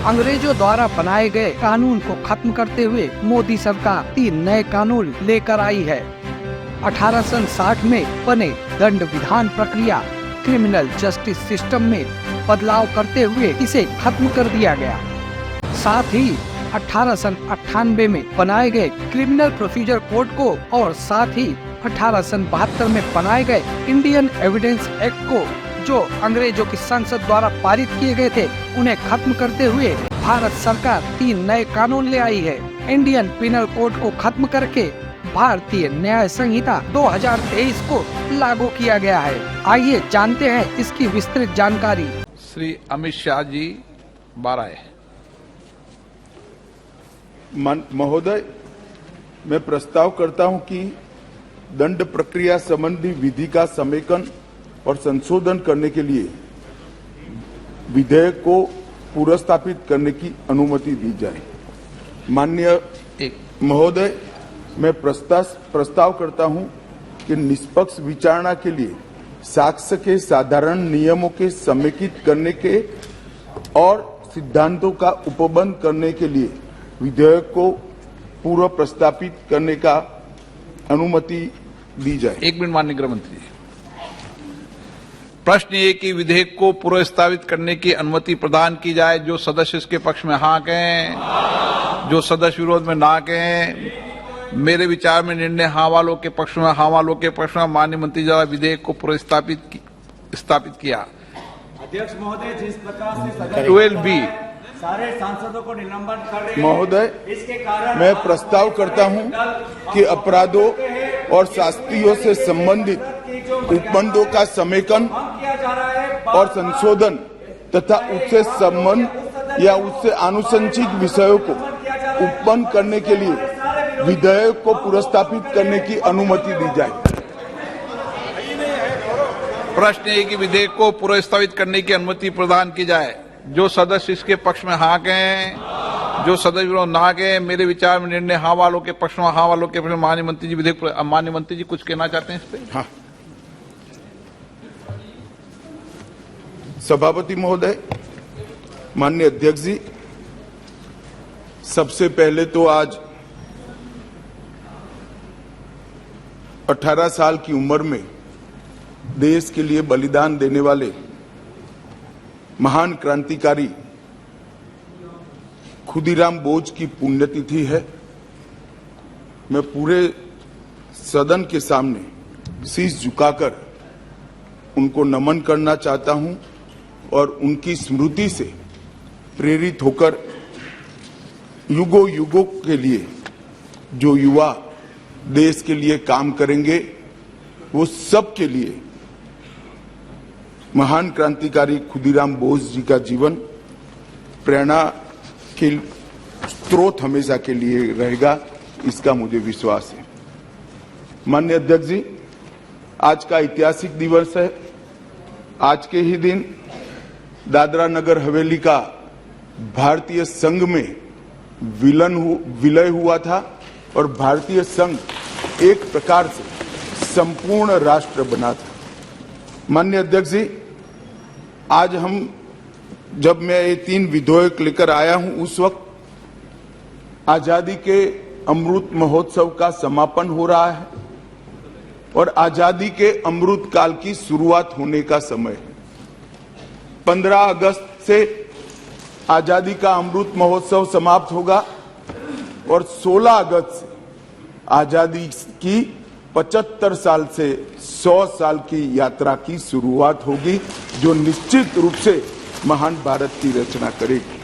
अंग्रेजों द्वारा बनाए गए कानून को खत्म करते हुए मोदी सरकार 3 नए कानून लेकर आई है। 1860 में बने दंड विधान प्रक्रिया क्रिमिनल जस्टिस सिस्टम में बदलाव करते हुए इसे खत्म कर दिया गया। साथ ही 1898 में बनाए गए क्रिमिनल प्रोसीजर कोड को और साथ ही 1872 में बनाए गए इंडियन एविडेंस एक्ट को, जो अंग्रेजों की संसद द्वारा पारित किए गए थे, उन्हें खत्म करते हुए भारत सरकार 3 नए कानून ले आई है। इंडियन पिनल कोड को खत्म करके भारतीय न्याय संहिता 2023 को लागू किया गया है। आइए जानते हैं इसकी विस्तृत जानकारी। श्री अमित शाह जी बाराए। महोदय, मैं प्रस्ताव करता हूं कि दंड प्रक्रिया संबंधी विधि का समेकन और संशोधन करने के लिए विधेयक को पुनर्स्थापित करने की अनुमति दी जाए। माननीय महोदय, मैं प्रस्ताव करता हूं कि निष्पक्ष विचारणा के लिए साक्ष्य के साधारण नियमों के समेकित करने के और सिद्धांतों का उपबंध करने के लिए विधेयक को पूर्व प्रस्तापित करने का अनुमति दी जाए। 1 मिनट माननीय गृह मंत्री जी। प्रश्न ये कि विधेयक को पुनर्स्थापित करने की अनुमति प्रदान की जाए। जो सदस्य इसके पक्ष में हाँ कहें, जो सदस्य विरोध में ना कहें। मेरे विचार में निर्णय हाँ वालों के पक्ष में, हाँ वालों के पक्ष में। माननीय मंत्री द्वारा विधेयक को स्थापित किया। अध्यक्ष महोदय, जिस प्रकार से 12B सारे सांसदों को निलंबन कर रहे हैं, महोदय, इसके कारण मैं प्रस्ताव करता हूं कि अपराधों और शास्तियों से संबंधित उपबंधों का समेकन और संशोधन तथा उससे संबंध या उससे आनुषंगिक विषयों को उपबंध करने के लिए विधेयक को पुनर्स्थापित करने की अनुमति दी जाए। प्रश्न है कि विधेयक को पुनर्स्थापित करने की अनुमति प्रदान की जाए। जो सदस्य इसके पक्ष में हाँ कहें, जो सदस्य विरोध ना कहें। मेरे विचार में निर्णय हाँ वालों के पक्ष में, हाँ वालों के पक्ष में। माननीय मंत्री जी विधेयक। माननीय मंत्री जी कुछ कहना चाहते हैं इस पे? हाँ। सभापति महोदय, माननीय अध्यक्ष जी, सबसे पहले तो आज 18 साल की उम्र में देश के लिए बलिदान देने वाले महान क्रांतिकारी खुदीराम बोस की पुण्यतिथि है। मैं पूरे सदन के सामने शीश झुकाकर उनको नमन करना चाहता हूं और उनकी स्मृति से प्रेरित होकर युगों युगों के लिए जो युवा देश के लिए काम करेंगे, वो सब के लिए महान क्रांतिकारी खुदीराम बोस जी का जीवन प्रेरणा के स्रोत हमेशा के लिए रहेगा, इसका मुझे विश्वास है। माननीय अध्यक्ष जी, आज का ऐतिहासिक दिवस है। आज के ही दिन दादरा नगर हवेली का भारतीय संघ में विलय हुआ था और भारतीय संघ एक प्रकार से संपूर्ण राष्ट्र बना था। माननीय अध्यक्ष जी, आज जब मैं ये 3 विधेयक लेकर आया हूं, उस वक्त आजादी के अमृत महोत्सव का समापन हो रहा है और आजादी के अमृत काल की शुरुआत होने का समय है। 15 अगस्त से आजादी का अमृत महोत्सव समाप्त होगा और 16 अगस्त से आजादी की 75 साल से 100 साल की यात्रा की शुरुआत होगी, जो निश्चित रूप से महान भारत की रचना करेगी।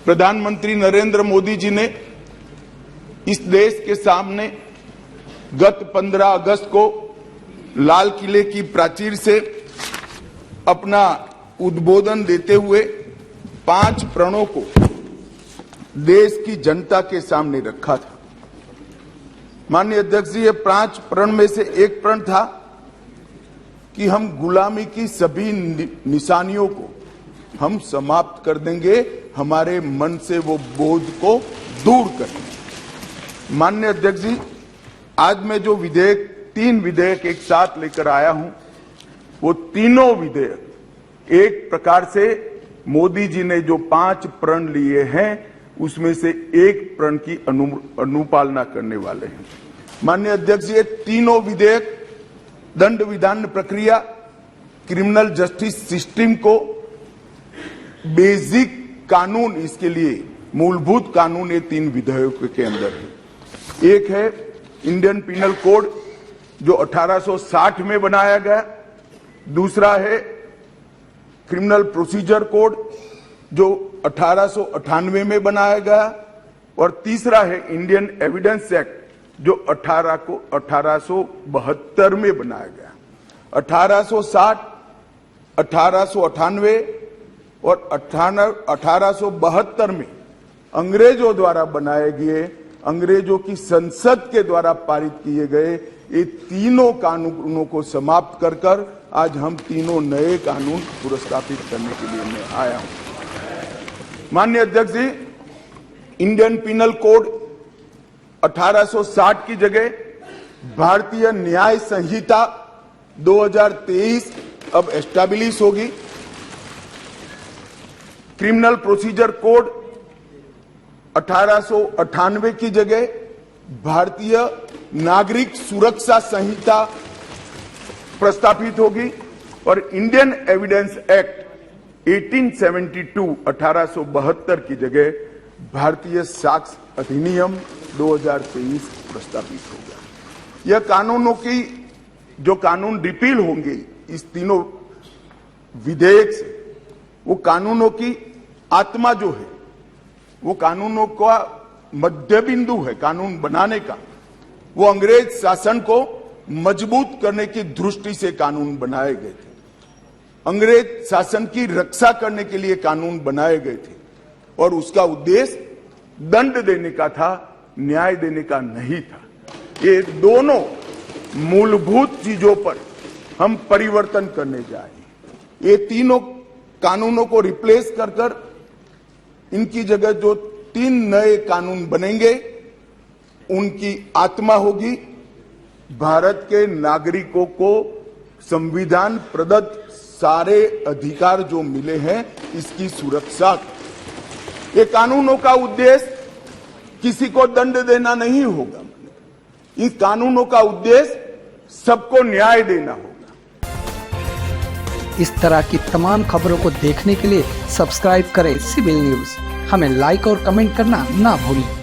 प्रधानमंत्री नरेंद्र मोदी जी ने इस देश के सामने गत 15 अगस्त को लाल किले की प्राचीर से अपना उद्बोधन देते हुए 5 प्रणों को देश की जनता के सामने रखा था। माननीय अध्यक्ष जी, ये 5 प्रण में से एक प्रण था कि हम गुलामी की सभी निशानियों को हम समाप्त कर देंगे, हमारे मन से वो बोझ को दूर करेंगे। माननीय अध्यक्ष जी, आज मैं जो 3 विधेयक एक साथ लेकर आया हूं, वो तीनों विधेयक एक प्रकार से मोदी जी ने जो 5 प्रण लिए हैं उसमें से एक प्रण की अनुपालना करने वाले हैं। माननीय अध्यक्ष जी, ये तीनों विधेयक दंड विधान प्रक्रिया, क्रिमिनल जस्टिस सिस्टम को बेसिक कानून, इसके लिए मूलभूत कानून ये 3 विधेयकों के अंदर है। एक है इंडियन पिनल कोड जो 1860 में बनाया गया, दूसरा है क्रिमिनल प्रोसीजर कोड जो 1898 में बनाया गया, और तीसरा है इंडियन एविडेंस एक्ट जो 1872 में बनाया गया। 1860, 1898 और 1872 में अंग्रेजों द्वारा बनाए गए, अंग्रेजों की संसद के द्वारा पारित किए गए ये तीनों कानूनों को समाप्त कर आज हम तीनों नए कानून पुरस्कृत करने के लिए मैं आया हूं। माननीय अध्यक्ष जी, इंडियन पिनल कोड 1860 की जगह भारतीय न्याय संहिता 2023 अब एस्टैब्लिश होगी। क्रिमिनल प्रोसीजर कोड 1898 की जगह भारतीय नागरिक सुरक्षा संहिता प्रस्तावित होगी, और इंडियन एविडेंस एक्ट 1872 की जगह भारतीय साक्ष्य अधिनियम 2023 प्रस्तावित होगा। यह कानूनों की जो कानून रिपील होंगे इस तीनों विधेयक से, वो कानूनों की आत्मा जो है, वो कानूनों का मध्य बिंदु है कानून बनाने का, वो अंग्रेज शासन को मजबूत करने की दृष्टि से कानून बनाए गए थे। अंग्रेज शासन की रक्षा करने के लिए कानून बनाए गए थे, और उसका उद्देश्य दंड देने का था, न्याय देने का नहीं था। ये दोनों मूलभूत चीजों पर हम परिवर्तन करने जा रहे हैं। ये तीनों कानूनों को रिप्लेस कर इनकी जगह जो 3 नए कानून बनेंगे, उनकी आत्मा होगी भारत के नागरिकों को संविधान प्रदत्त सारे अधिकार जो मिले हैं इसकी सुरक्षा। ये कानूनों का उद्देश्य किसी को दंड देना नहीं होगा, इन कानूनों का उद्देश्य सबको न्याय देना होगा। इस तरह की तमाम खबरों को देखने के लिए सब्सक्राइब करें सिविल न्यूज। हमें लाइक और कमेंट करना ना भूलें।